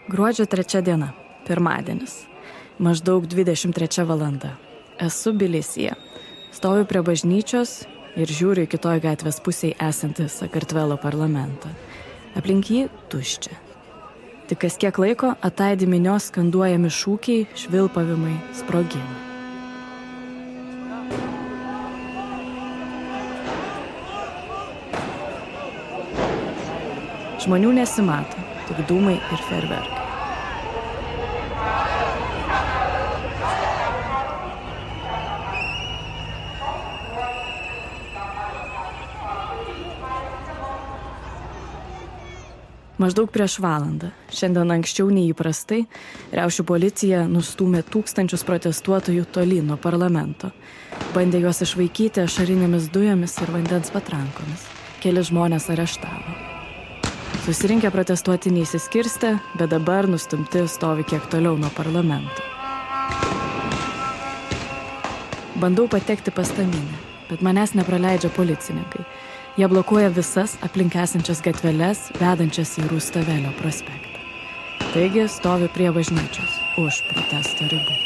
Gruodžio 3 diena, pirmadienis. Maždaug 23 valanda. Esu Tbilisyje. Stoviu prie bažnyčios ir žiūriu į kitoj gatvės pusėje esantį Sakartvelo parlamentą. Aplink jį tuščia. Tik kas kiek laiko ataidi minios skanduojami šūkiai, švilpavimai, sprogimai. Žmonių nesimato, tik dūmai ir fejerverkai. Maždaug prieš valandą, šiandien anksčiau nei įprastai, riaušių policija nustūmė tūkstančius protestuotojų tolyn nuo parlamento. Bandė juos išvaikyti ašarinėmis dujomis ir vandens patrankomis. Keli žmonės areštavo. Susirinkę protestuoti neįsiskirstė, bet dabar nustumti stovi kiek toliau nuo parlamento. Bandau patekti pas tą minią, bet manęs nepraleidžia policininkai. Jie blokuoja visas aplink esančias gatveles, vedančias į Rustavelio prospektą. Taigi stovi prie bažnyčios, už protesto ribų.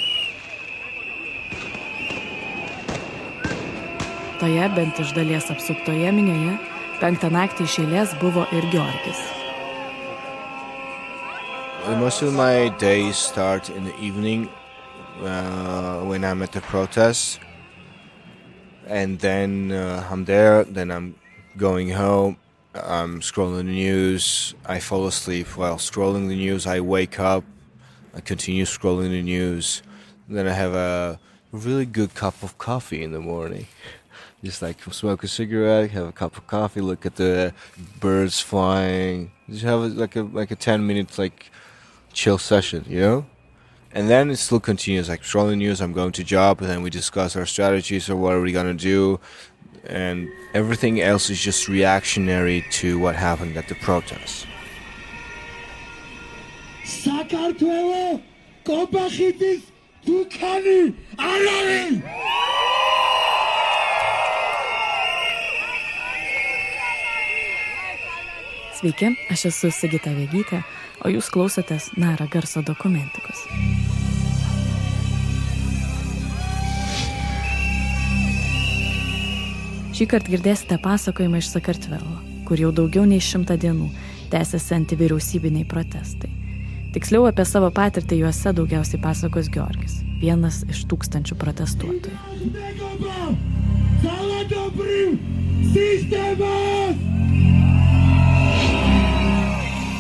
Toje, bent iš dalies apsuptoje minioje, 5 naktį iš eilės buvo ir Georgis. Most of my days start in the evening when I'm at the protest. And then I'm there, then I'm going home, I'm scrolling the news, I fall asleep while scrolling the news, I wake up, I continue scrolling the news, then I have a really good cup of coffee in the morning. Just like smoke a cigarette, have a cup of coffee, look at the birds flying, just have like a 10-minute chill session, you know? And then it still continues, like scrolling news, I'm going to job, and then we discuss our strategies or what are we gonna do. And everything else is just reactionary to what happened at the protests. Sakartvelo, Kopachitis, Tukani, Alarin! Sveiki, aš esu Sigita Vegytė, o jūs klausotės Nara garso dokumentikos. Šįkart girdėsite pasakojimą iš Sakartvelo, kur jau daugiau nei 100 dienų tęsiasi antivyriausybiniai protestai. Tiksliau apie savo patirtį juose daugiausiai pasakos Georgis, vienas iš tūkstančių protestuotojų.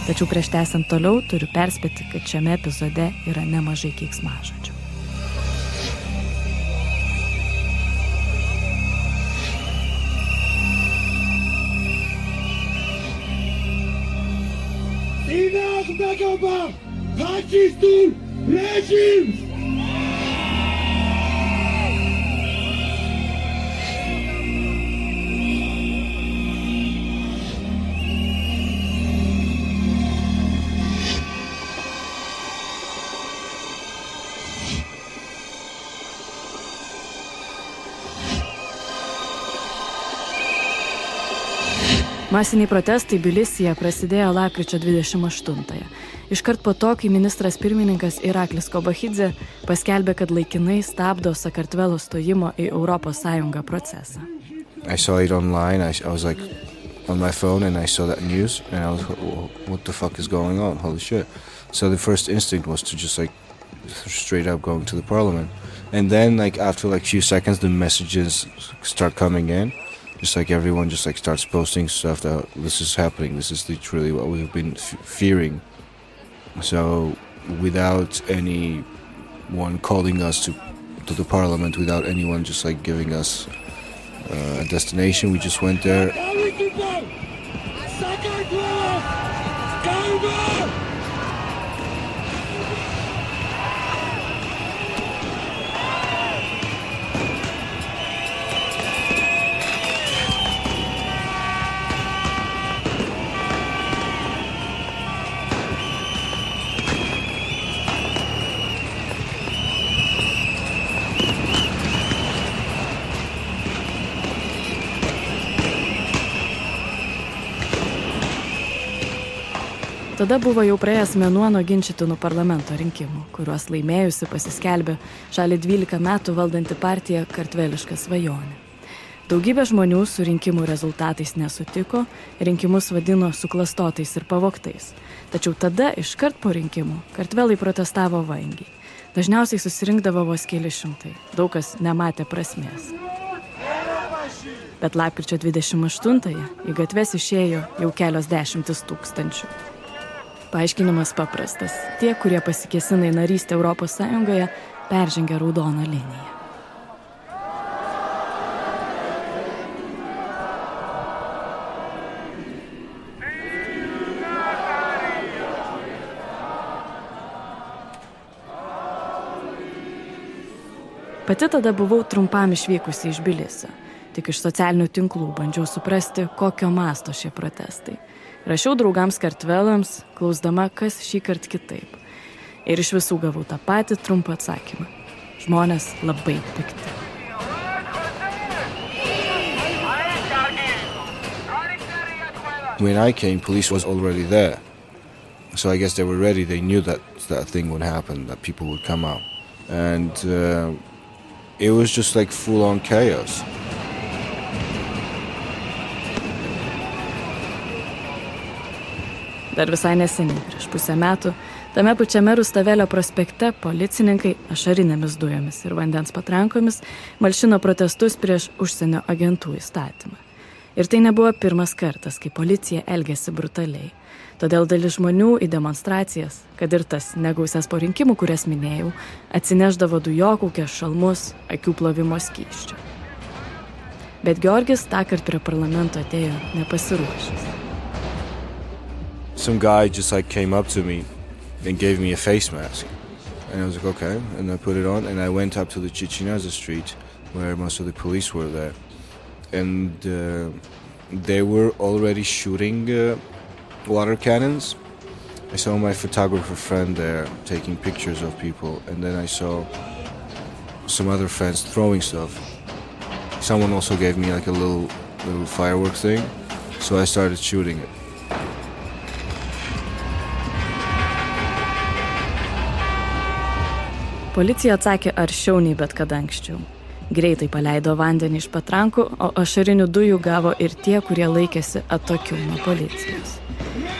Tačiau prieš tęsiant toliau turiu perspėti, kad šiame epizode yra nemažai keiksmažodžių. Enough Megabar! Fascistul regimes! Masiniai protestai Tbilisyje prasidėjo lapkričio 28-ąją. Iškart po to, kai ministras pirmininkas Iraklis Kobakhidze paskelbė, kad laikinai stabdo Sakartvelo stojimo į Europos Sąjungą procesą. I saw it online, I was like on my phone and I saw that news and I was what the fuck is going on? Holy shit. So the first instinct was to just straight up going to the parliament. And then after few seconds the messages start coming in. Just everyone just starts posting stuff that this is happening, this is literally what we've been fearing. So without anyone calling us to the parliament, without anyone just giving us a destination, we just went there. Tada buvo jau praėjęs mėnuo nuo ginčytinų parlamento rinkimų, kuriuos laimėjusi pasiskelbė šalį 12 metų valdanti partija Kartveliška svajonė. Daugybė žmonių su rinkimų rezultatais nesutiko, rinkimus vadino suklastotais ir pavogtais. Tačiau tada, iškart po rinkimų, kartvelai protestavo vangiai. Dažniausiai susirinkdavo vos keli šimtai, daug kas nematė prasmės. Bet lapkričio 28-ąją į gatves išėjo jau kelios dešimtis tūkstančių. Paaiškinimas paprastas. Tie, kurie pasikėsina į narystę Europos Sąjungoje, peržengia raudoną liniją. Pati tada buvau trumpam išvykusi iš Tbilisio. Tik iš socialinių tinklų bandžiau suprasti, kokio masto šie protestai. Rašiau draugams kartvelams, klausdama, kas šį kartą kitaip. Ir iš visų gavau tą patį trumpą atsakymą. Žmonės labai pikti. When I came, police was already there. So I guess they were ready. They knew that thing would happen, that people would come out. And it was just like full-on chaos. Dar visai neseniai, prieš pusę metų, tame pačiame Rustavelio prospekte policininkai ašarinėmis dujomis ir vandens patrankomis malšino protestus prieš užsienio agentų įstatymą. Ir tai nebuvo pirmas kartas, kai policija elgėsi brutaliai. Todėl dalis žmonių į demonstracijas, kad ir tas negausias po rinkimų, kurias minėjau, atsineždavo dujokaukės, šalmus, akių plovimo skysčių. Bet Georgis tąkart prie parlamento atėjo nepasiruošęs. Some guy just like came up to me and gave me a face mask. And I was like, okay. And I put it on and I went up to the Chichinyaza street where most of the police were there. And they were already shooting water cannons. I saw my photographer friend there taking pictures of people. And then I saw some other friends throwing stuff. Someone also gave me like a little firework thing. So I started shooting it. Policija atsakė aršiau nei bet kada anksčiau. Greitai paleido vandenį iš patrankų, o ašarinių dujų gavo ir tie, kurie laikėsi atokiau nuo policijos.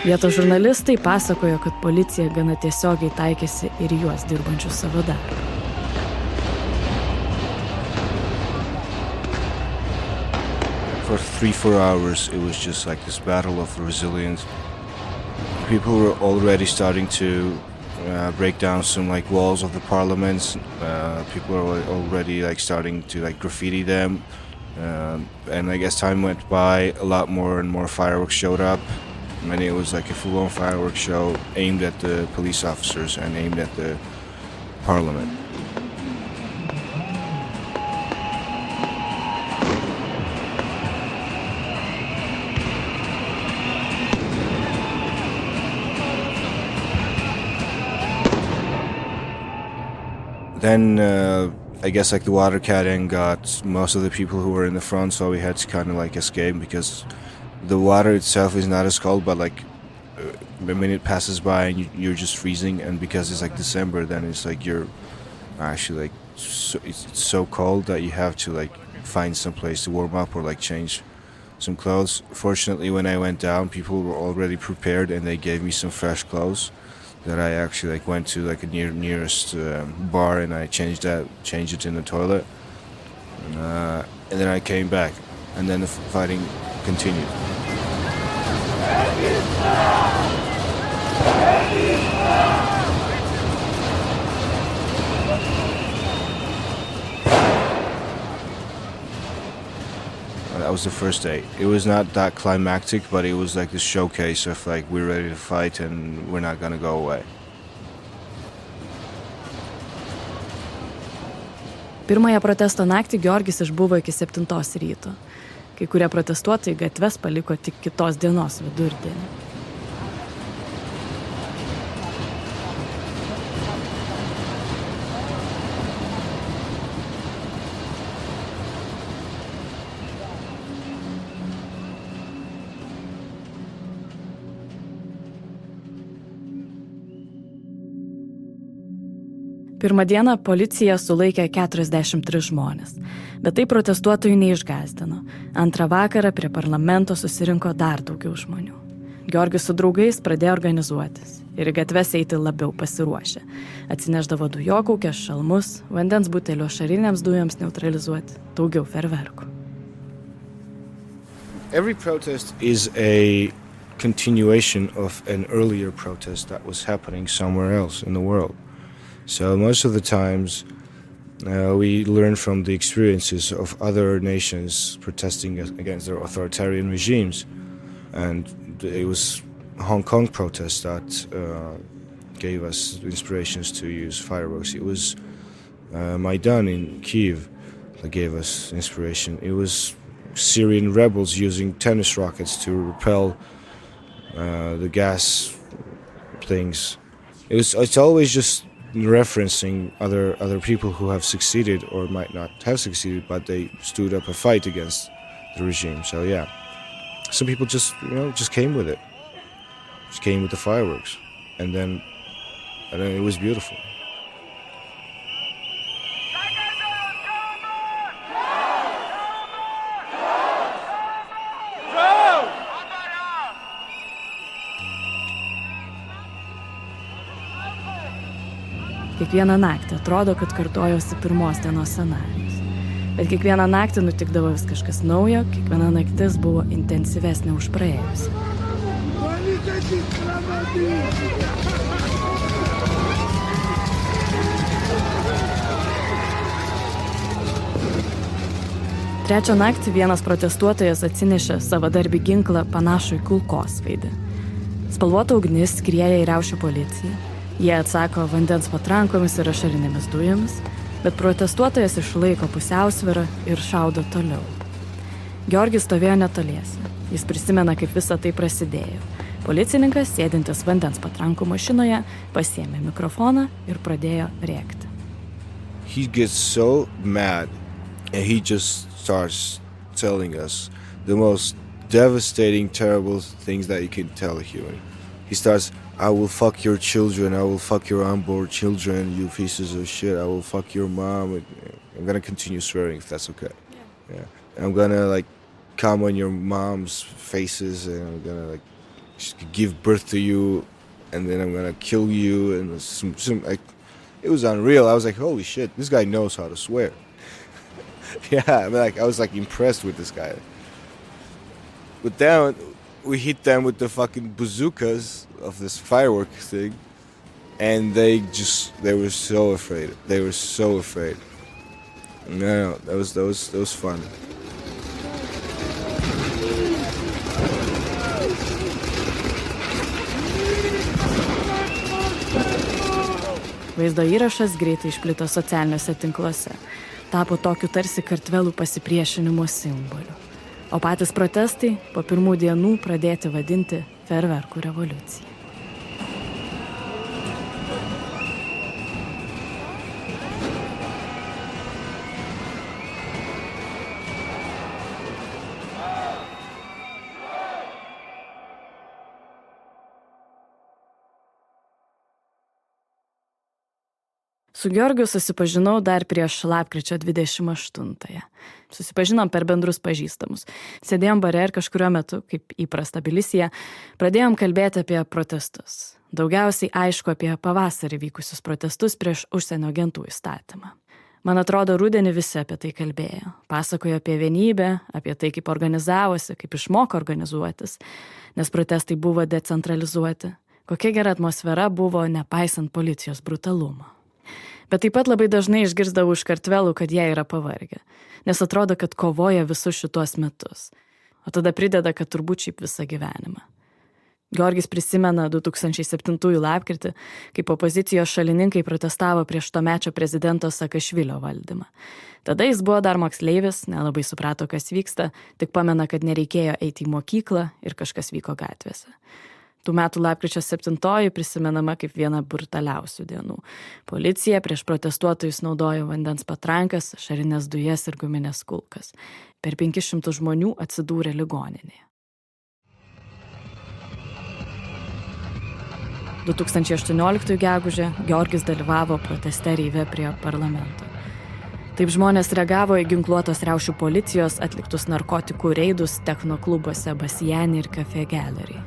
Vietos žurnalistai pasakojo, kad policija gana tiesiogiai taikėsi ir juos dirbančius savo darbą. For 3-4 hours it was just like this battle of resilience. People were already starting to break down some like walls of the parliaments. People are already like starting to like graffiti them, and I guess time went by. A lot more and more fireworks showed up, and it was like a full-on fireworks show aimed at the police officers and aimed at the parliament. Then I guess like the water cannon got most of the people who were in the front, so we had to kind of like escape because the water itself is not as cold, but like a minute passes by and you're just freezing, and because it's like December, then it's like you're actually like it's so cold that you have to like find some place to warm up or like change some clothes. Fortunately, when I went down, people were already prepared and they gave me some fresh clothes that I actually like went to like a nearest bar and I changed it in the toilet, and then I came back, and then the fighting continued. That was the first day. It was not that climactic, but it was like this showcase of like we're ready to fight and we're not gonna go away. Pirmąją protesto naktį Georgis išbuvo iki 7 ryto. Kai kurie protestuotojai gatves paliko tik kitos dienos vidurdienį. Pirmą dieną policija sulaikė 43 žmonės, bet tai protestuotojų neišgąsdino. Antrą vakarą prie parlamento susirinko dar daugiau žmonių. Georgis su draugais pradėjo organizuotis ir į gatves eiti labiau pasiruošę. Atsineždavo dujokaukės, šalmus, vandens butelio ašarinėms dujoms neutralizuoti, daugiau ferverkų. Every protest is a continuation of an earlier protest that was happening somewhere else in the world. So most of the times we learn from the experiences of other nations protesting against their authoritarian regimes. And it was Hong Kong protests that gave us inspirations to use fireworks. It was Maidan in Kyiv that gave us inspiration. It was Syrian rebels using tennis rackets to repel the gas things. It's always just referencing other people who have succeeded or might not have succeeded, but they stood up a fight against the regime. So yeah, some people just came with it, just came with the fireworks, and then it was beautiful. Kiekvieną naktį atrodo, kad kartojosi pirmos dienos scenarijus. Bet kiekvieną naktį nutikdavo vis kažkas naujo, kiekviena naktis buvo intensyvesnė už praėjusią. Trečią naktį vienas protestuotojas atsinešė savadarbį ginklą panašų į kulkosvaidį. Spalvota ugnis skrieja į riaušių policiją. Jie atsako vandens patrankomis ir ašarinėmis dujomis, bet protestuotojas išlaiko pusiausvyrą ir šaudo toliau. Georgis stovėjo netoliese. Jis prisimena, kaip visa tai prasidėjo. Policininkas, sėdintis vandens patrankų mašinoje, pasiėmė mikrofoną ir pradėjo rėkti. He gets so mad and he just starts telling us the most devastating, terrible things that you can tell a human. He starts, I will fuck your children, I will fuck your unborn children, you pieces of shit, I will fuck your mom. I'm gonna continue swearing if that's okay. Yeah. I'm gonna come on your mom's faces and I'm gonna give birth to you and then I'm gonna kill you and it was unreal. I was like, holy shit, this guy knows how to swear. Yeah, I was impressed with this guy. But then we hit them with the fucking bazookas of this fireworks thing, and they were so afraid. They were so afraid. No, that was fun. Vaizdo įrašas greitai išplito socialiniuose tinkluose. Tapo tokiu tarsi kartvelų pasipriešinimo simboliu. O patys protestai po pirmų dienų pradėti vadinti ferverkų revoliucija. Su Georgiu susipažinau dar prieš lapkričio 28-ąją. Susipažinom per bendrus pažįstamus. Sėdėjom bare ir kažkuriuo metu, kaip įprasta Tbilisyje, pradėjom kalbėti apie protestus. Daugiausiai aišku apie pavasarį vykusius protestus prieš užsienio agentų įstatymą. Man atrodo, rudenį visi apie tai kalbėjo. Pasakojo apie vienybę, apie tai, kaip organizavosi, kaip išmoko organizuotis, nes protestai buvo decentralizuoti. Kokia gera atmosfera buvo, nepaisant policijos brutalumo. Bet taip pat labai dažnai išgirsdavau iš kartvelų, kad jie yra pavargę, nes atrodo, kad kovoja visus šitos metus. O tada prideda, kad turbūt šiaip visą gyvenimą. Georgis prisimena 2007 lapkritį, kaip opozicijos šalininkai protestavo prieš tuomečio prezidento Sakašvilio valdymą. Tada jis buvo dar moksleivis, nelabai suprato, kas vyksta, tik pamena, kad nereikėjo eiti į mokyklą ir kažkas vyko gatvėse. Tų metų lapkričio 7 prisimenama kaip viena brutaliausių dienų. Policija prieš protestuotojus naudojo vandens patrankas, ašarines dujas ir guminės kulkas. Per 500 žmonių atsidūrė ligoninėje. 2018 gegužę Georgis dalyvavo proteste Reive prie parlamento. Taip žmonės reagavo į ginkluotos riaušių policijos atliktus narkotikų reidus technoklubuose Basiani ir Cafe Gallery.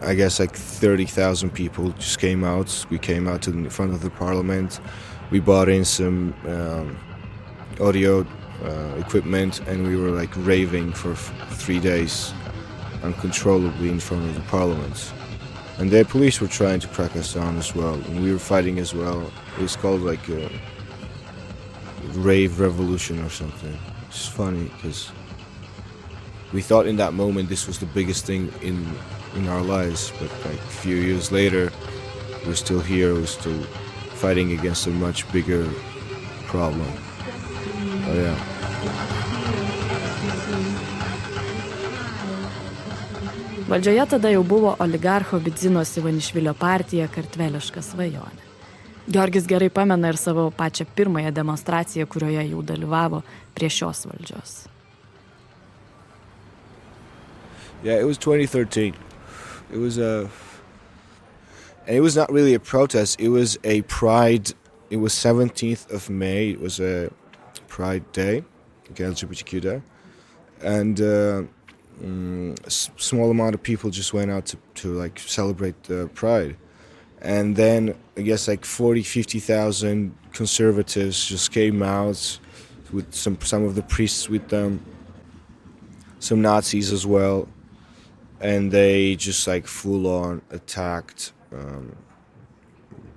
I guess like 30,000 people just came out. We came out in front of the parliament. We bought in some audio equipment, and we were like raving for 3 days uncontrollably in front of the parliament. And the police were trying to crack us down as well, and we were fighting as well. It was called like a rave revolution or something. It's funny because we thought in that moment this was the biggest thing in our lives, but like a few years later, we're still here, we're still fighting against a much bigger problem. Oh yeah. Valdžioje tada jau buvo oligarcho Bidzinos Ivanišvilio partija Kartveliška svajonė. Georgis gerai pamena ir savo pačią pirmąją demonstraciją, kurioje jau dalyvavo prie šios valdžios. Yeah, it was 2013. It was and it was not really a protest, it was a pride. It was 17th of May, it was a Pride Day, LGBTQ Day, and small amount of people just went out to like celebrate the Pride. And then I guess like 50,000 conservatives just came out with some of the priests with them, some Nazis as well, and they just like full on attacked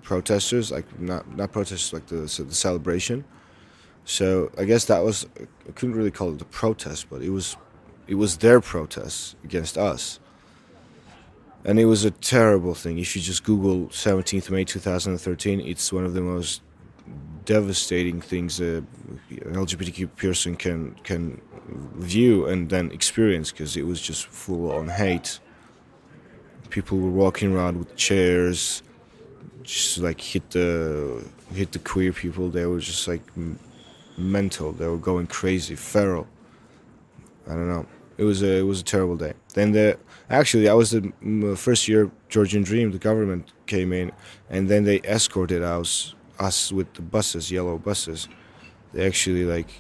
protesters, like not protesters, like the celebration. So I guess that was, I couldn't really call it a protest, but it was their protest against us. And it was a terrible thing. If you just Google 17th May 2013, it's one of the most devastating things an LGBTQ person can view and then experience, because it was just full on hate. People were walking around with chairs, just like hit the queer people. They were just like mental. They were going crazy, feral. I don't know. It was a terrible day. Then actually, that was the first year Georgian Dream, the government came in, and then they escorted us with the buses, yellow buses. They actually like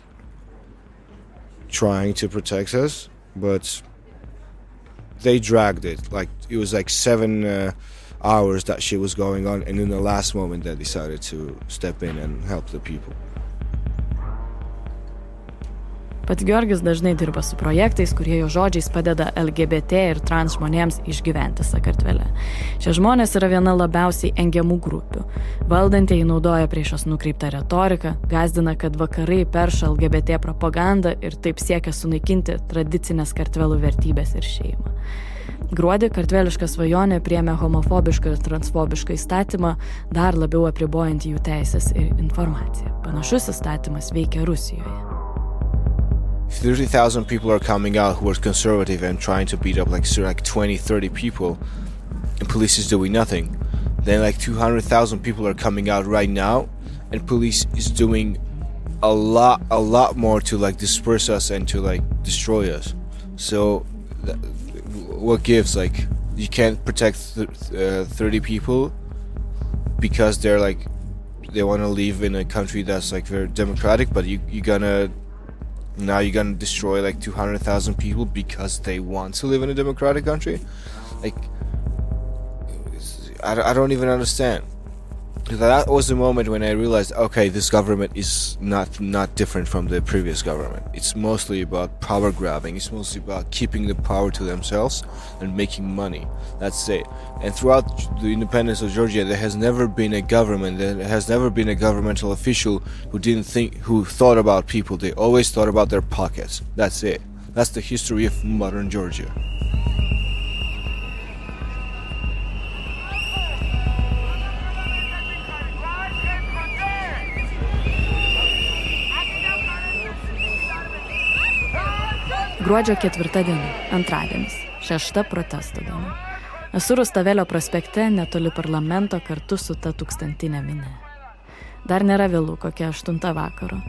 trying to protect us, but they dragged it. Like it was like 7 hours that shit was going on, and in the last moment they decided to step in and help the people. Pats Georgis dažnai dirba su projektais, kurie jo žodžiais padeda LGBT ir trans žmonėms išgyventi Sakartvele. Šie žmonės yra viena labiausiai engiamų grupių. Valdantieji naudoja prieš jas nukreiptą retoriką, gąsdina, kad vakarai perša LGBT propagandą ir taip siekia sunaikinti tradicinės Kartvelų vertybės ir šeimą. Gruodį Kartveliška svajonė priėmė homofobišką ir transfobišką įstatymą, dar labiau apribojantį jų teisės ir informaciją. Panašus įstatymas veikia Rusijoje. 30,000 people are coming out who are conservative and trying to beat up like 20-30 people, and police is doing nothing. Then like 200,000 people are coming out right now, and police is doing a lot more to like disperse us and to like destroy us. So what gives? Like you can't protect 30 people because they're like they want to live in a country that's like very democratic, but you're gonna destroy like 200,000 people because they want to live in a democratic country. Like I don't even understand. That was the moment when I realized, okay, this government is not different from the previous government. It's mostly about power grabbing. It's mostly about keeping the power to themselves and making money. That's it. And throughout the independence of Georgia, there has never been a government, there has never been a governmental official who thought about people. They always thought about their pockets. That's it. That's the history of modern Georgia. Gruodžio 4 diena, antradienis, 6 protesto diena. Esu Rustavelio prospekte netoli parlamento kartu su ta tūkstantinė minia. Dar nėra vėlų, kokia 8 vakaro.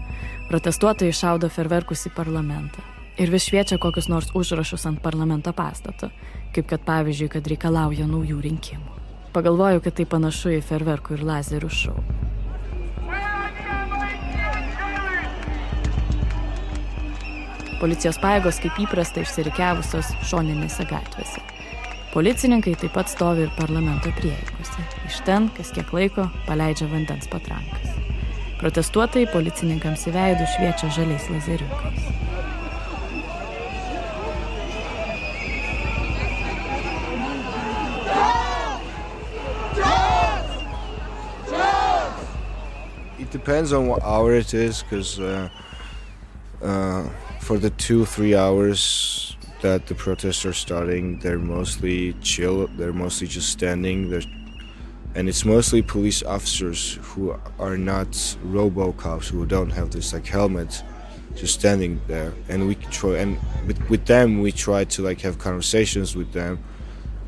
Protestuotojai šaudo ferverkus į parlamentą. Ir vis šviečia kokius nors užrašus ant parlamento pastato, kaip kad pavyzdžiui, kad reikalauja naujų rinkimų. Pagalvoju, kad tai panašu į ferverkų ir lazerių šou. Policijos pajėgos kaip įprasta išsirikiavusios šoninėse gatvėse. Policininkai taip pat stovi ir parlamento prieigose. Iš ten, kas kiek laiko, paleidžia vandens patrankas. Protestuotojai policininkams į veidus šviečia žaliais lazeriukais. It depends on what hour it is, because for the 2-3 hours that the protests are starting, they're mostly chill, they're mostly just standing, and it's mostly police officers who are not robo-cops, who don't have this like helmet, just standing there. And we try, and with them we try to like have conversations with them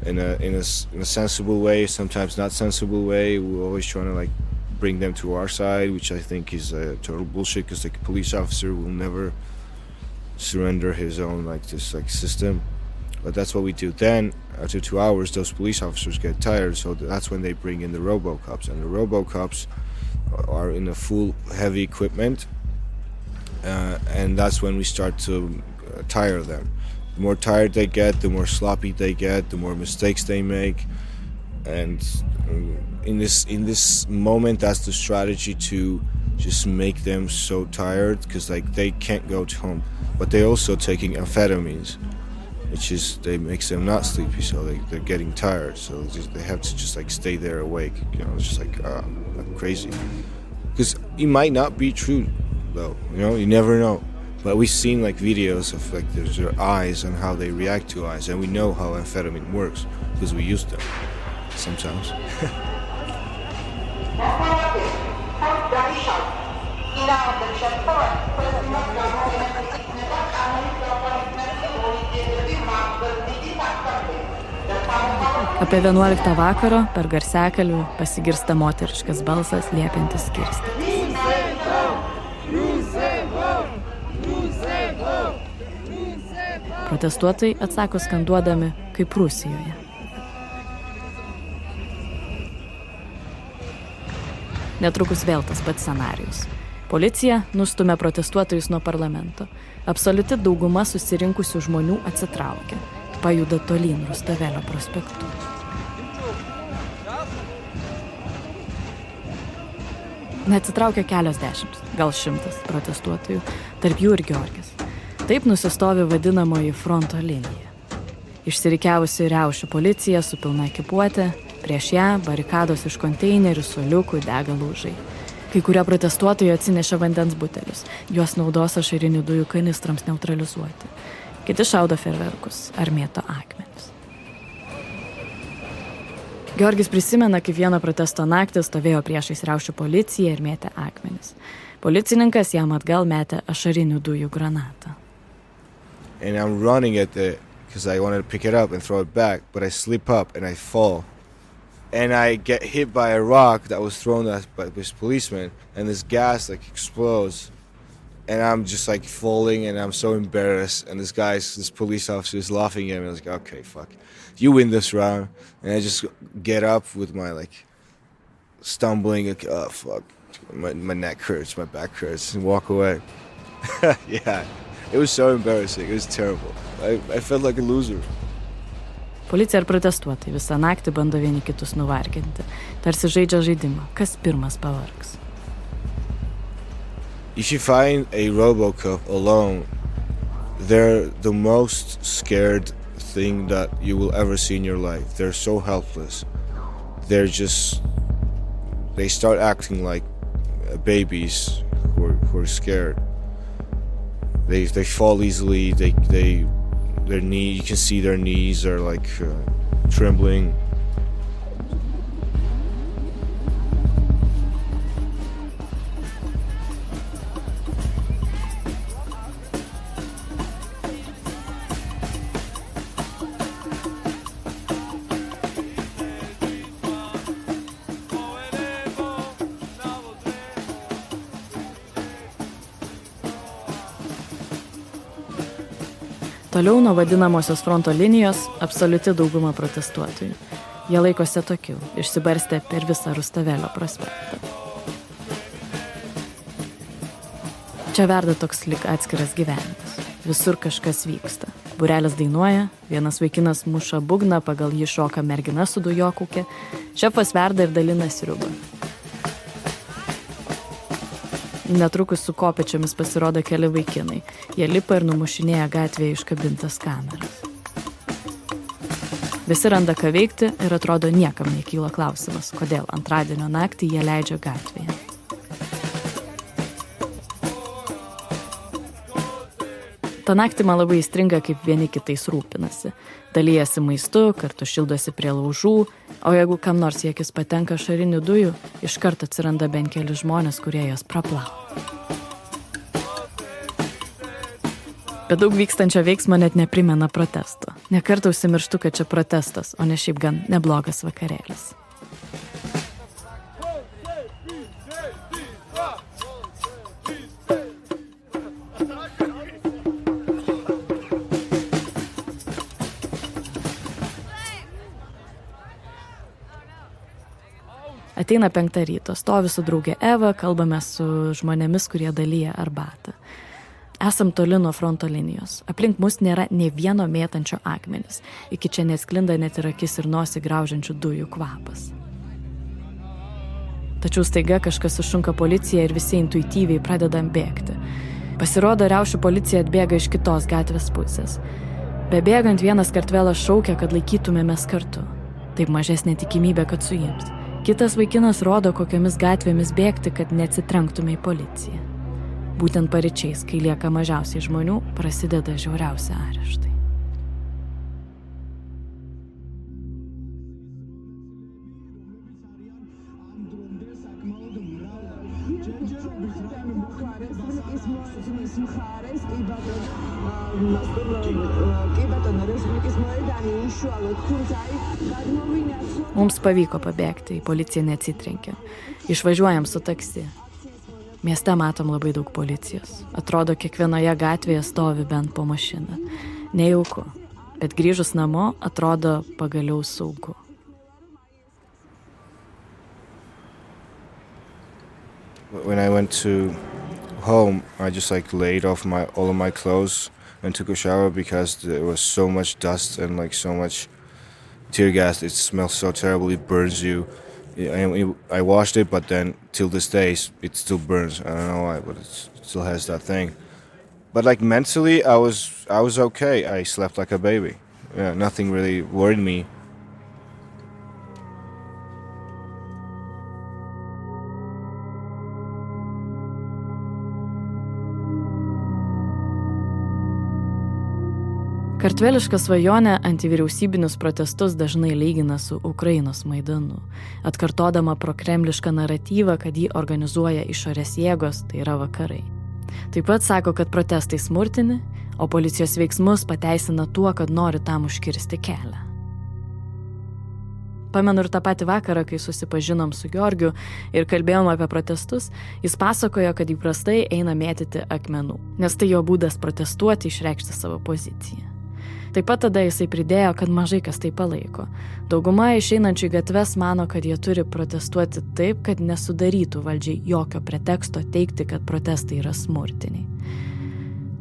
in a sensible way, sometimes not sensible way. We're always trying to like bring them to our side, which I think is total bullshit, because the police officer will never surrender his own like this like system. But that's what we do. Then after 2 hours those police officers get tired, so that's when they bring in the robo-cops, and the robo-cops are in a full heavy equipment, and that's when we start to tire them. The more tired they get, the more sloppy they get, the more mistakes they make. And in this moment, that's the strategy, to just make them so tired, because like they can't go to home. But they're also taking amphetamines, which is they makes them not sleepy, so they're getting tired. So they have to just like stay there awake. You know, it's just like crazy. Because it might not be true, though. You know, you never know. But we've seen like videos of like their eyes and how they react to eyes, and we know how amphetamine works because we use them sometimes. Apie 11 vakaro per garsiakalbį pasigirsta moteriškas balsas liepiantis skirstytis. Protestuotojai atsako skanduodami kaip Rusijoje. Netrukus vėl tas pats scenarijus. Policija nustumia protestuotojus nuo parlamento. Absoliuti dauguma susirinkusių žmonių atsitraukia. Pajuda tolyn Rustavelio prospektu. Neatsitraukia keliasdešimt, gal 100 protestuotojų, tarp jų ir Georgis. Taip nusistovi vadinamoji fronto linija. Išsirikiavusi riaušių policija su pilna ekipuotė, prieš ją barikados iš konteinerių, suoliukų dega lūžai. Kai kurie protestuotojai atsinešė vandens butelius, juos naudos ašarinių dujų kanistrams neutralizuoti. Kiti šaudo ferverkus ar mėto akmenis. Georgis prisimena, kaip vieną protesto naktį stovėjo priešais riaušių policiją ir mėtė akmenis. Policininkas jam atgal metė ašarinių dujų granatą. And I'm running at it because I wanted to pick it up and throw it back, but I slip up and I fall. And I get hit by a rock that was thrown at by this policeman, and this gas like explodes. And I'm just like falling, and I'm so embarrassed. And this police officer is laughing at me. I was like, okay, fuck, you win this round. And I just get up with my like stumbling, like, oh fuck, my neck hurts, my back hurts, and walk away. Yeah, it was so embarrassing. It was terrible. I felt like a loser. Policija ir protestuotojai visą naktį bando vieni kitus nuvarginti. Tarsi žaidžia žaidimą, kas pirmas pavargs. If you find a RoboCop alone, they're the most scared thing that you will ever see in your life. They're so helpless. They start acting like babies who are scared. They fall easily. Their knee, you can see their knees are like trembling. Toliau nuo vadinamosios fronto linijos absoliuti dauguma protestuotojų. Jie laikosi tokių, išsibarstę per visą Rustavelio prospektą. Čia verda toks lyg atskiras gyvenimas. Visur kažkas vyksta. Būrelis dainuoja, vienas vaikinas muša būgną, pagal jį šoka mergina su dujokauke, šefas verda ir dalina sriubą. Netrukus su kopėčiomis pasirodo keli vaikinai. Jie lipa ir numušinėja gatvėje iškabintas kameras. Visi randa ką veikti ir atrodo niekam nekyla klausimas, kodėl antradienio naktį jie leidžia gatvėje. Ta naktį man labai įstringa, kaip vieni kitais rūpinasi. Dalyjasi maistu, kartu šildosi prie laužų, o jeigu kam nors į akis patenka ašarinių dujų, iškart atsiranda bent keli žmonės, kurie jas praplauna. Bet daug vykstančio veiksmo net neprimena protesto. Nekartą užsimirštu, kad čia protestas, o ne šiaip gan neblogas vakarėlis. Ateina 5 ryto, stovi su draugė Eva, kalbame su žmonėmis, kurie dalyja arbatą. Esam toli nuo fronto linijos. Aplink mus nėra nė vieno mėtančio akmenis. Iki čia nesklinda net ir akis ir nosį graužiančių dujų kvapas. Tačiau staiga kažkas sušunka policiją ir visi intuityviai pradedam bėgti. Pasirodo, riaušių policija atbėga iš kitos gatvės pusės. Bebėgant vienas kartvelas šaukia, kad laikytumėmės kartu. Taip mažesnė tikimybė, kad suims. Kitas vaikinas rodo, kokiamis gatvėmis bėgti, kad neatsitrenktume į policiją. Būtent paryčiais, kai lieka mažiausiai žmonių, prasideda žiauriausi areštai. Mums pavyko pabėgti, į policiją neatsitrenkė. Išvažiuojam su taksi. Mieste matom labai daug policijos. Atrodo, kiekvienoje gatvėje stovi bent po mašiną. Nejauku, bet grįžus namo atrodo pagaliau saugu. When I went to home, I just laid off all of my clothes and took a shower because there was so much dust and so much tear gas. It smells so terrible, it burns you. I washed it, but then till this day it still burns. I don't know why, but it still has that thing. But mentally, I was okay. I slept like a baby. Yeah, nothing really worried me. Kartveliška svajonė antivyriausybinius protestus dažnai lygina su Ukrainos Maidanu, atkartodama prokremlišką naratyvą, kad jį organizuoja išorės jėgos, tai yra vakarai. Taip pat sako, kad protestai smurtini, o policijos veiksmus pateisina tuo, kad nori tam užkirsti kelią. Pamenu ir tą patį vakarą, kai susipažinom su Georgiu ir kalbėjom apie protestus, jis pasakojo, kad įprastai eina mėtyti akmenų, nes tai jo būdas protestuoti, išreikšti savo poziciją. Taip pat tada jisai pridėjo, kad mažai kas tai palaiko. Dauguma išeinančių į gatves mano, kad jie turi protestuoti taip, kad nesudarytų valdžiai jokio preteksto teigti, kad protestai yra smurtiniai.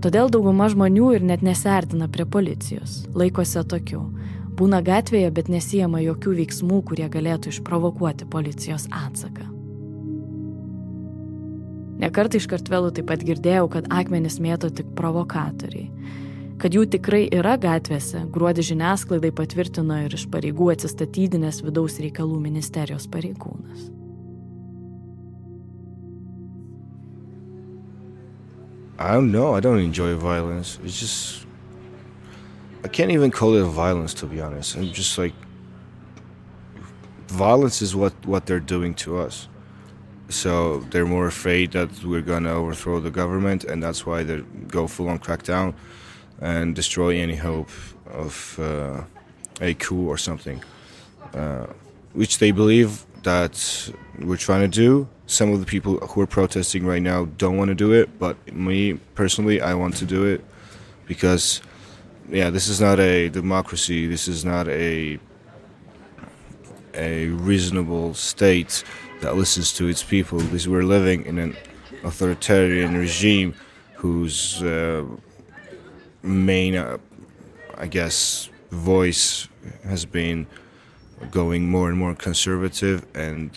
Todėl dauguma žmonių ir net nesiartina prie policijos, laikosi atokiau. Būna gatvėje, bet nesijama jokių veiksmų, kurie galėtų išprovokuoti policijos atsaką. Nekartą iš kartvelų taip pat girdėjau, kad akmenis mėto tik provokatoriai. Kad jų tikrai yra gatvėse, gruodį žiniasklaidai patvirtino ir iš pareigų atsistatydinęs vidaus reikalų ministerijos pareigūnas. I don't know. I don't enjoy violence. It's just... I can't even call it violence, to be honest. I'm just violence is what they're doing to us. So they're more afraid that we're going to overthrow the government, and that's why they go full-on crackdown and destroy any hope of a coup or something, which they believe that we're trying to do. Some of the people who are protesting right now don't want to do it, but me, personally, I want to do it because this is not a democracy. This is not a reasonable state that listens to its people. We're living in an authoritarian regime whose main, voice has been going more and more conservative, and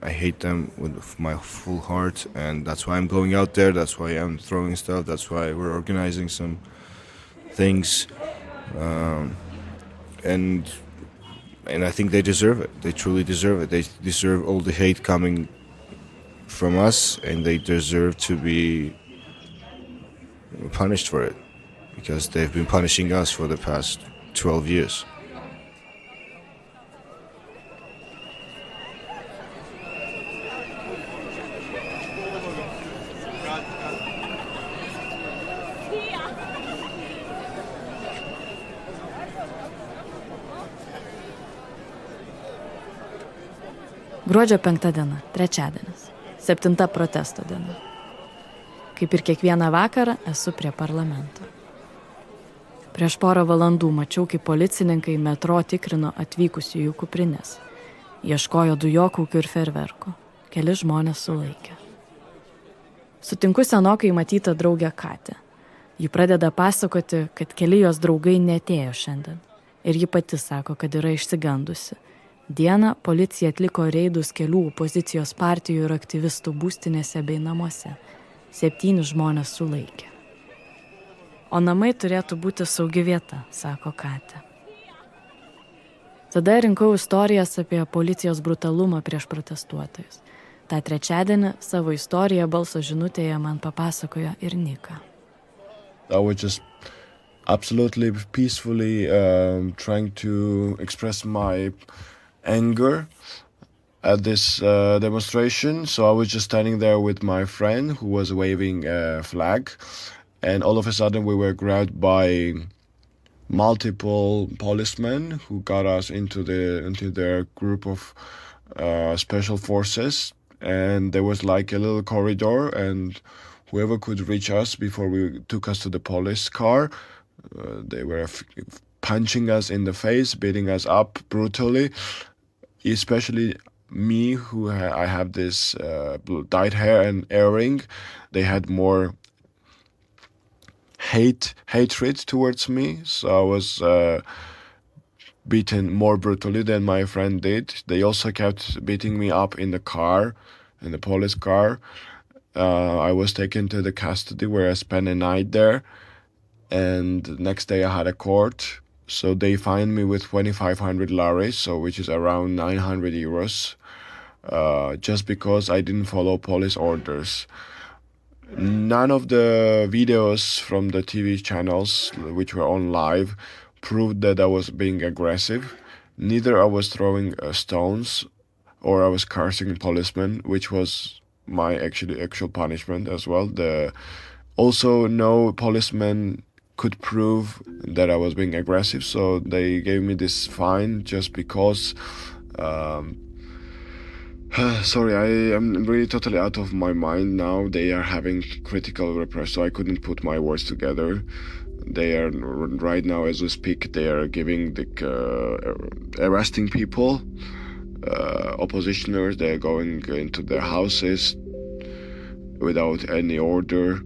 I hate them with my full heart, and that's why I'm going out there. That's why I'm throwing stuff. That's why we're organizing some things, and I think they deserve it. They truly deserve it. They deserve all the hate coming from us, and they deserve to be punished for it, because they've been punishing us for the past 12 years. Gruodžio 5 diena, trečiadienis, 7 protesto diena. Kaip ir kiekvieną vakarą esu prie parlamento. Prieš porą valandų mačiau, kaip policininkai metro tikrino atvykusiųjų kuprines. Ieškojo dujokaukių ir ferverkų. Keli žmonės sulaikė. Sutinku senokai matytą draugę Katę. Ji pradeda pasakoti, kad keli jos draugai neatėjo šiandien. Ir ji pati sako, kad yra išsigandusi. Dieną policija atliko reidus kelių opozicijos partijų ir aktyvistų būstinėse bei namuose. 7 žmonės sulaikė. O namai turėtų būti saugi vieta, sako Katė. Tada rinkau istorijas apie policijos brutalumą prieš protestuotojus. Ta trečiadienį savo istoriją balso žinutėje man papasakojo ir Nika. I was just absolutely peacefully trying to express my anger at this demonstration. So I was just standing there with my friend who was waving a flag, and all of a sudden we were grabbed by multiple policemen who got us into their group of special forces, and there was like a little corridor, and whoever could reach us before we took us to the police car, they were punching us in the face, beating us up brutally. Especially me, who I have this dyed hair and earring. They had more hatred towards me, so I was beaten more brutally than my friend did. They also kept beating me up in the car, in the police car. I was taken to the custody where I spent a night there, and the next day I had a court. So they fined me with 2,500 lari, which is around 900 euros, just because I didn't follow police orders. None of the videos from the TV channels, which were on live, proved that I was being aggressive. Neither I was throwing stones or I was cursing policemen, which was my actual punishment as well. Also, no policeman could prove that I was being aggressive, so they gave me this fine just because. Sorry, I am really totally out of my mind now. They are having critical repression, so I couldn't put my words together. They are right now, as we speak, they are giving arresting people, oppositioners. They are going into their houses without any order.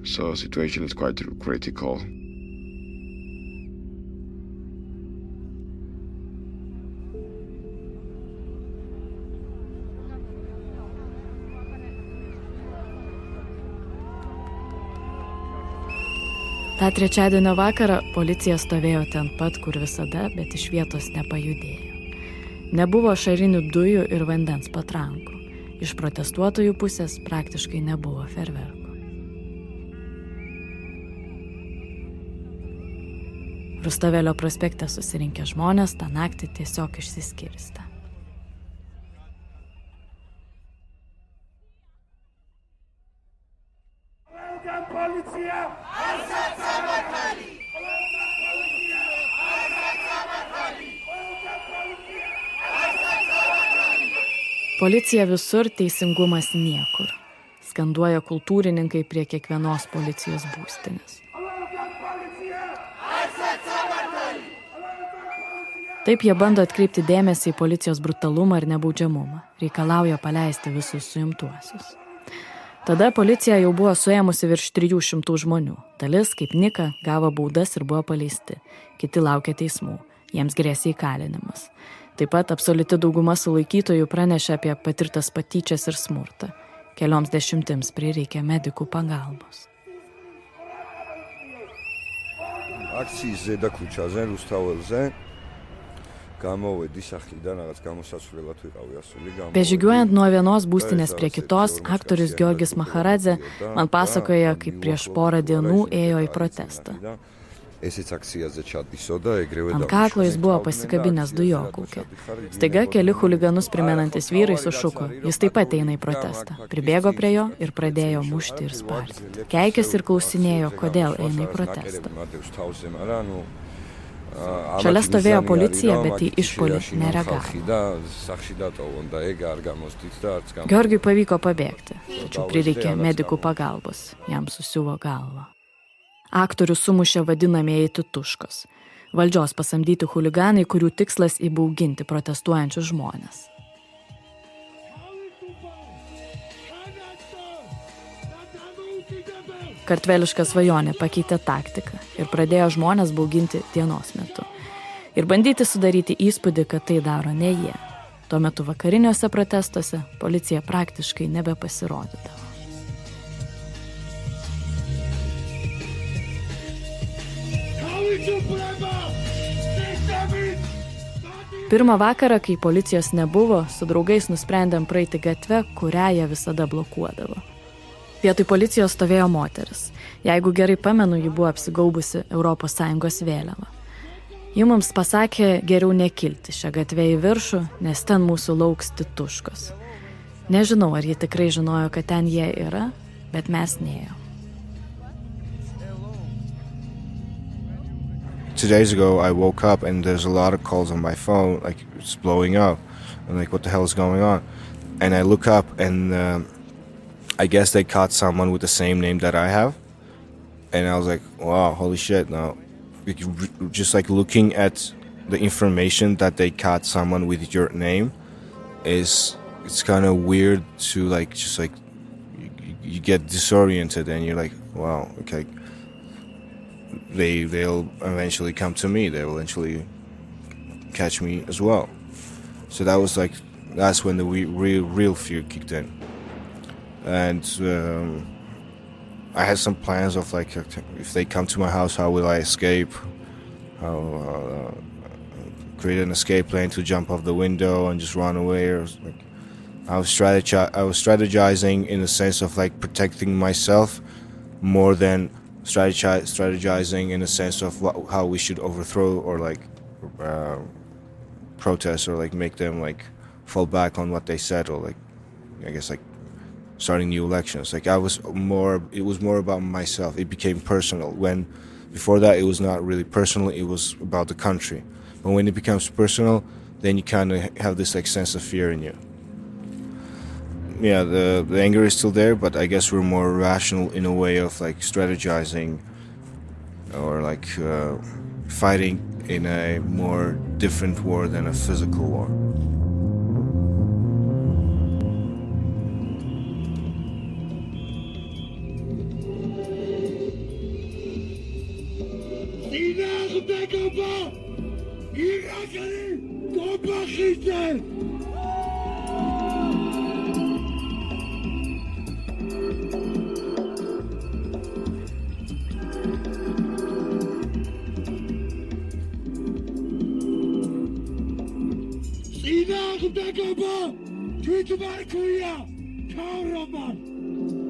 So the situation is quite critical. Ta trečiadienio vakarą policija stovėjo ten pat, kur visada, bet iš vietos nepajudėjo. Nebuvo ašarinių dujų ir vandens patrankų. Iš protestuotojų pusės praktiškai nebuvo ferverkų. Rustavelio prospekte susirinkę žmonės tą naktį tiesiog išsiskirstė. Policija visur, teisingumas niekur. Skanduoja kultūrininkai prie kiekvienos policijos būstinės. Taip jie bando atkreipti dėmesį į policijos brutalumą ir nebaudžiamumą, reikalauja paleisti visus suimtuosius. Tada policija jau buvo suėmusi virš 300 žmonių. Dalis, kaip Nika, gavo baudas ir buvo paleisti. Kiti laukia teismų. Jiems grėsė įkalinimas. Taip pat absoliuti dauguma sulaikytojų pranešė apie patirtas patyčias ir smurtą. Kelioms dešimtims prireikė medikų pagalbos. Akcიის ზედა ქუჩაზე, რუსთაველზე გამოვედი სახლიდან, რაღაც გამოსასვლელად ვიყავი ასული. Bežygiuojant nuo vienos būstinės prie kitos, aktorius Georgis Macharadze man pasakoja, kaip prieš porą dienų ėjo į protestą. ესეც აქციაზე ჩადისო და ეგრევე Ant kaklo jis buvo pasikabinęs dujokaukę. Staiga keli chuliganus primenantis vyrai sušuko. Jis taip pat eina į protestą. Pribėgo prie jo ir pradėjo mušti ir spardyti. Keikės ir klausinėjo, kodėl eina į protestą. Šalia stovėjo policija, bet į išpuolį nereagavo. Georgiui pavyko pabėgti, tačiau prireikė medikų pagalbos. Jam susiuvo galvą. Aktorių sumušė vadinamieji tituškos. Valdžios pasamdyti chuliganai, kurių tikslas įbauginti protestuojančius žmonės. Kartveliška svajonė pakeitė taktiką ir pradėjo žmonės bauginti dienos metu. Ir bandyti sudaryti įspūdį, kad tai daro ne jie. Tuo metu vakariniuose protestuose policija praktiškai nebepasirodydavo. Pirmą vakarą, kai policijos nebuvo, su draugais nusprendėm praeiti gatvę, kurią jie visada blokuodavo. Vietoj policijos stovėjo moteris. Jeigu gerai pamenu, ji buvo apsigaubusi ES vėliavą. Ji mums pasakė geriau nekilti šią gatvę į viršų, nes ten mūsų lauks tituškos. Nežinau, ar ji tikrai žinojo, kad ten jie yra, bet mes nėjom. 2 days ago, I woke up and there's a lot of calls on my phone, like it's blowing up. I'm like, what the hell is going on? And I look up and I guess they caught someone with the same name that I have. And I was like, wow, holy shit. Now, just like looking at the information that they caught someone with your name it's kind of weird to like, just like, you get disoriented and you're like, wow, okay. They'll eventually come to me. They'll eventually catch me as well. So that's when the real fear kicked in. And I had some plans of like, if they come to my house, how will I escape? How create an escape plan to jump off the window and just run away, or like, I was strategizing in the sense of like protecting myself more than strategizing in the sense of how we should overthrow or like protest or like make them like fall back on what they said, or like, I guess like starting new elections. Like it was more about myself. It became personal. When before that it was not really personal, it was about the country. But when it becomes personal, then you kind of have this like sense of fear in you. Yeah, the anger is still there, but I guess we're more rational in a way of like strategizing or like fighting in a more different war than a physical war.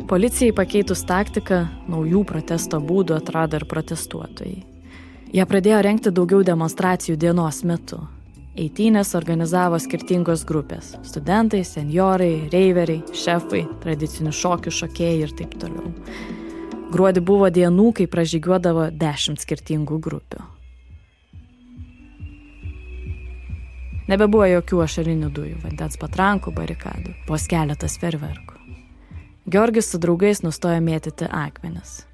Policijai pakeitus taktiką, naujų protesto būdų atrado ir protestuotojai. Jie pradėjo rengti daugiau demonstracijų dienos metu. Eitynės organizavo skirtingos grupės – studentai, senjorai, reiveriai, šefai, tradicinių šokių šokėjai ir taip toliau. Gruodį buvo dienų, kai pražygiuodavo 10 skirtingų grupių. Nebebuvo jokių ašarinių dujų, vandens patrankų, barikadų, vos keletas fejerverkų. Georgis su draugais nustojo mėtyti akmenis.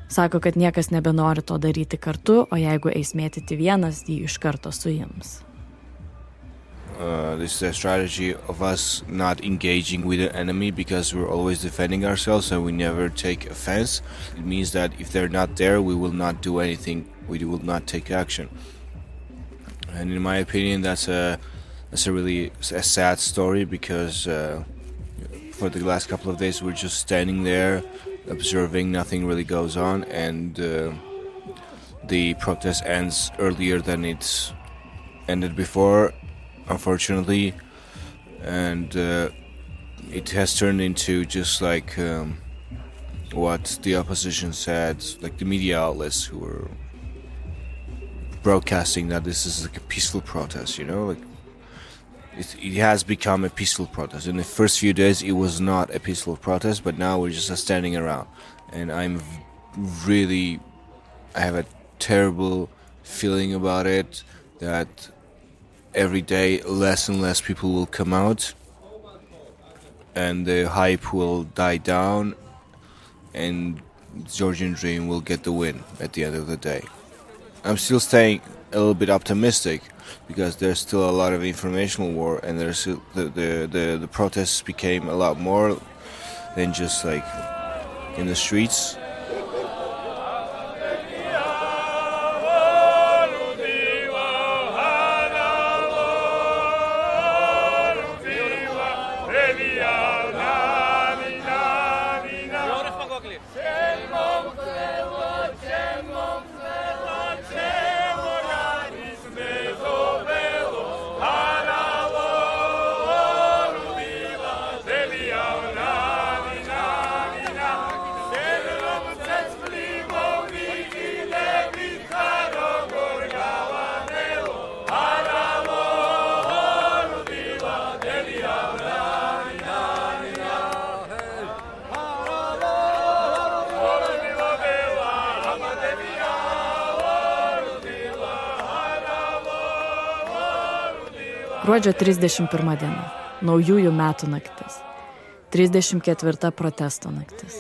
Sako, kad niekas nebenori to daryti kartu, o jeigu eis mėtyti vienas, jį iš karto suims. this is a strategy of us not engaging with the enemy because we're always defending ourselves and we never take offense. It means that if they're not there, we will not do anything. We will not take action. And in my opinion, that's a really sad story because for the last couple of days we're just standing there observing, nothing really goes on, and the protest ends earlier than it's ended before, unfortunately, and it has turned into just like what the opposition said, like the media outlets who were broadcasting that this is like a peaceful protest, like it has become a peaceful protest. In the first few days it was not a peaceful protest, but now we're just standing around, and I have a terrible feeling about it, that every day less and less people will come out and the hype will die down and Georgian Dream will get the win at the end of the day. I'm still staying a little bit optimistic because there's still a lot of informational war, and there's still the protests became a lot more than just like in the streets. Gruodžio 31 diena. Naujųjų metų naktis. 34 protesto naktis.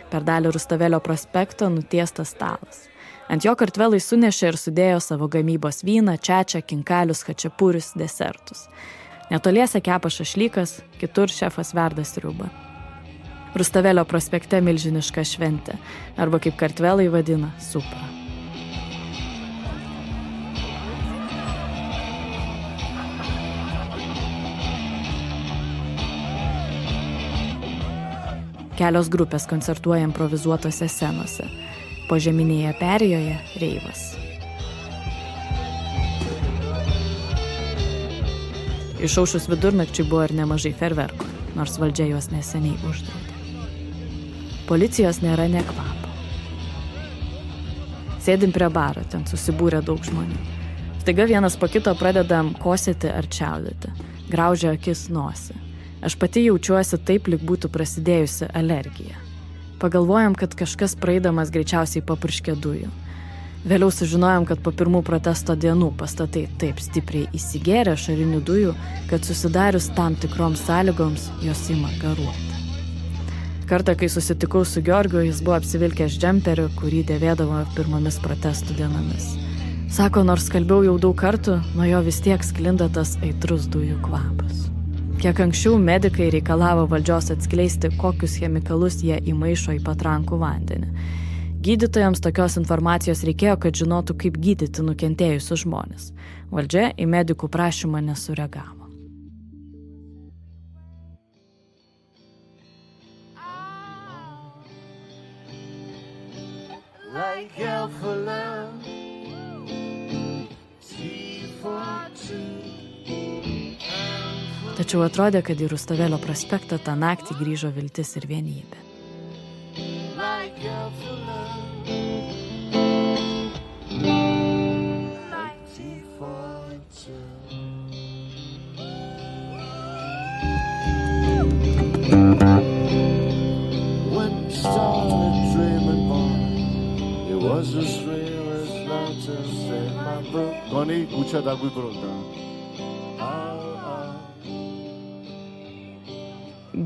Per dalį Rustavelio prospekto nutiestas stalas. Ant jo kartvelai sunešė ir sudėjo savo gamybos vyną, čečą, kinkalius, chačiapurius, desertus. Netoliese kepa šašlykas, kitur šefas verda sriubą. Rustavelio prospekte milžiniška šventė, arba kaip kartvelai vadina, supra. Kelios grupės koncertuoja improvizuotose scenose. Požeminėje perėjoje reivas. Išaušus vidurnakčiui buvo ir nemažai ferverkų, nors valdžia juos neseniai uždraudė. Policijos nėra nė kvapo. Sėdim prie baro, ten susibūrė daug žmonių. Staiga vienas po kito pradedam kosėti ar čiaudėti. Graužia akis nosį. Aš pati jaučiuosi taip, lyg būtų prasidėjusi alergija. Pagalvojom, kad kažkas praeidamas greičiausiai papurškė dujų. Vėliau sužinojom, kad po pirmų protesto dienų pastatai taip stipriai įsigėrė ašarinių dujų, kad susidarius tam tikroms sąlygoms jos ima garuoti. Kartą, kai susitikau su Georgiu, jis buvo apsivilkęs džemperiu, kurį dėvėdavo pirmomis protestų dienomis. Sako, nors kalbėjau jau daug kartų, nuo jo vis tiek sklinda tas aitrus dujų kvapas. Kiek anksčiau medikai reikalavo valdžios atskleisti, kokius chemikalus jie įmaišo į patrankų vandenį. Gydytojams tokios informacijos reikėjo, kad žinotų, kaip gydyti nukentėjusius žmones. Valdžia į medikų prašymą nesureagavo. Like hell for love, T for T. Tačiau atrodė, kad į Rustavelio prospektą tą naktį grįžo viltis ir vienybė.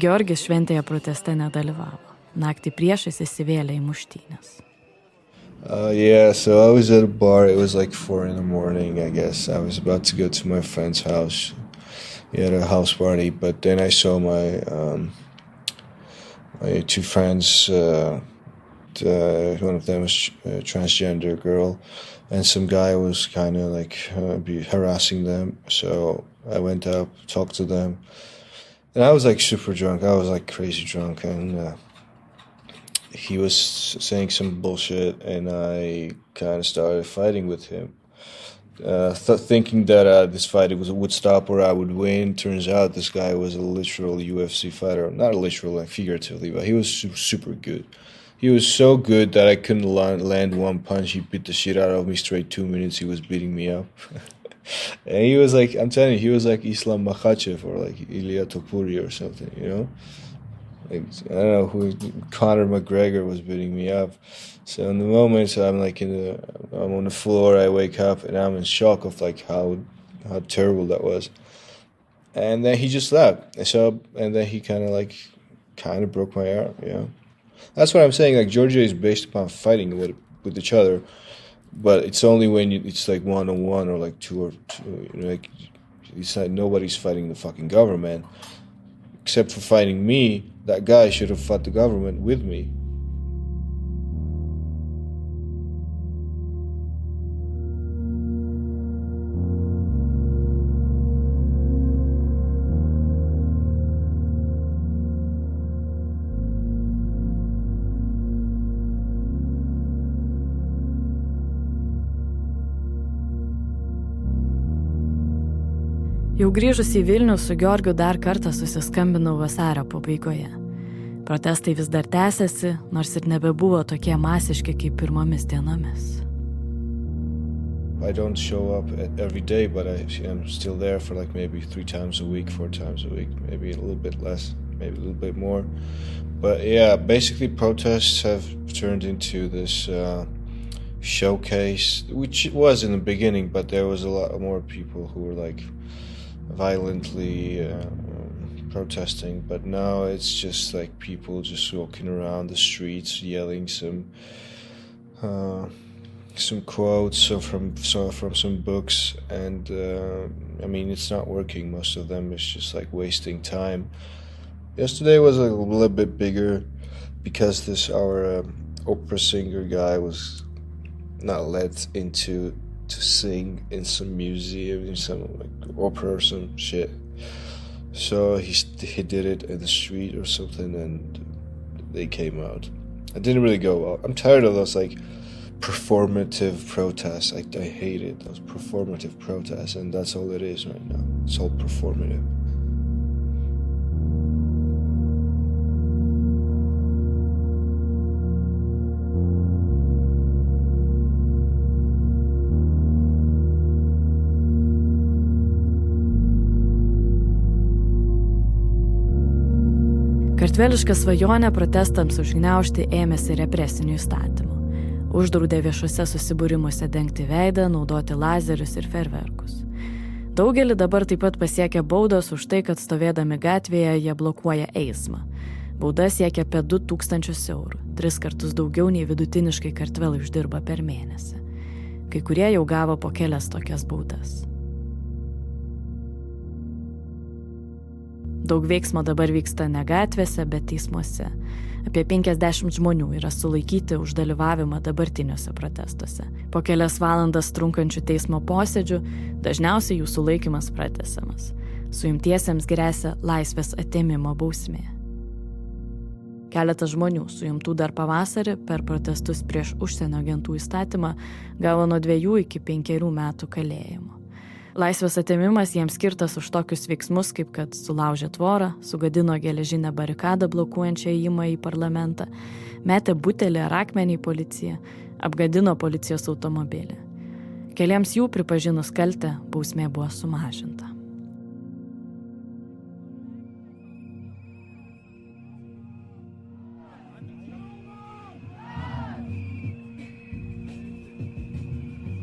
Georgis šventėje proteste nedalyvavo. Naktį priešais įsivėlė į muštynės. Yeah, so I was at a bar. It was like 4 a.m, I guess. I was about to go to my friend's house. he had a house party. But then I saw my two friends. One of them was a transgender girl, and some guy was kind of like harassing them. So I went up, talked to them, and I was like super drunk. I was like crazy drunk, and he was saying some bullshit, and I kind of started fighting with him, thinking that this fight would stop or I would win. Turns out this guy was a literal UFC fighter, not literal, like figuratively, but he was super good. He was so good that I couldn't land one punch. He beat the shit out of me straight 2 minutes. He was beating me up. And he was like, I'm telling you, he was like Islam Makhachev or like Ilya Topuri or something, you know? Like, I don't know who, Conor McGregor was beating me up. So in the moment, I'm like I'm on the floor, I wake up and I'm in shock of like how terrible that was. And then he just left. And then he kind of broke my arm, you know? That's what I'm saying. Like Georgia is based upon fighting with each other, but it's only when it's like 1-on-1 or like 2-or-2. You know, like it's like nobody's fighting the fucking government, except for fighting me. That guy should have fought the government with me. Jau grįžus į Vilnių su Georgiu dar kartą susiskambinau vasario pabaigoje. Protestai vis dar tęsiasi, nors ir nebebuvo tokie masiški kaip pirmomis dienomis. I don't show up every day, but I'm still there for like maybe 3 times a week, 4 times a week, maybe a little bit less, maybe a little bit more. But yeah, basically protests have turned into this showcase, which it was in the beginning, but there was a lot more people who were like violently protesting, but now it's just like people just walking around the streets yelling some quotes from some books, and I mean it's not working. Most of them is just like wasting time. Yesterday was a little bit bigger because our opera singer guy was not let into to sing in some museum, in some like opera or some shit. So he did it in the street or something, and they came out. I didn't really go out. I'm tired of those like performative protests. I hate it, those performative protests, and that's all it is right now. It's all performative. Kartveliška svajonė protestams užgniaužti ėmėsi represinių įstatymų. Uždraudė viešuose susibūrimuose dengti veidą, naudoti lazerius ir ferverkus. Daugelį dabar taip pat pasiekia baudos už tai, kad stovėdami gatvėje jie blokuoja eismą. Bauda siekia apie 2000 eurų, 3 kartus daugiau nei vidutiniškai Kartvelai uždirba per mėnesį. Kai kurie jau gavo po kelias tokias baudas. Daug veiksmo dabar vyksta ne gatvėse, bet teismuose. Apie 50 žmonių yra sulaikyti už dalyvavimą dabartiniuose protestuose. Po kelias valandas trunkančių teismo posėdžių dažniausiai jų sulaikymas pratęsiamas. Suimtiesiems gresia laisvės atėmimo bausmė. Keletas žmonių suimtų dar pavasarį per protestus prieš užsienio agentų įstatymą gavo nuo 2 iki 5 metų kalėjimo. Laisvės atėmimas jiems skirtas už tokius veiksmus, kaip kad sulaužė tvorą, sugadino geležinę barikadą blokuojančią įėjimą į parlamentą, metė butelį ar akmenį į policiją, apgadino policijos automobilį. Keliems jų pripažinus kaltę, bausmė buvo sumažinta.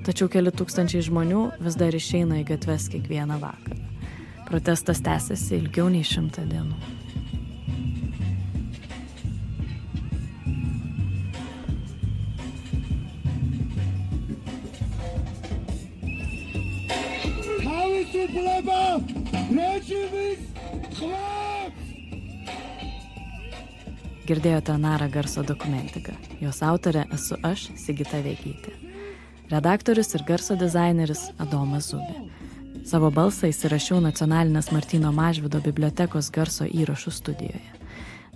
Tačiau keli tūkstančiai žmonių vis dar išeina į gatves kiekvieną vakarą. Protestas tęsiasi ilgiau nei 100 dienų. Kały tu w lewo! Girdėjote Nara garso dokumentiką. Jos autorė esu aš, Sigita Vegytė. Redaktorius ir garso dizaineris Adomas Zubė. Savo balsą įsirašiau Nacionalinės Martyno Mažvydo bibliotekos garso įrašų studijoje.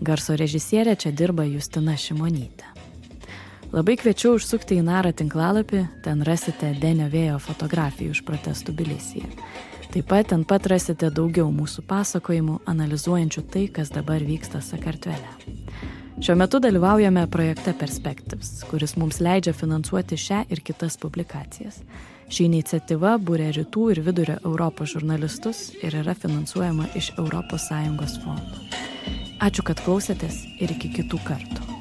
Garso režisierė čia dirba Justina Šimonytė. Labai kviečiu užsukti į Narą tinklalapį, ten rasite Denio Vėjo fotografijų iš protestų Tbilisyje. Taip pat ten pat rasite daugiau mūsų pasakojimų, analizuojančių tai, kas dabar vyksta Sakartvele. Šiuo metu dalyvaujame projekte Perspectives, kuris mums leidžia finansuoti šią ir kitas publikacijas. Ši iniciatyva būrė rytų ir vidurio Europos žurnalistus ir yra finansuojama iš ES fondų. Ačiū, kad klausėtės ir iki kitų kartų.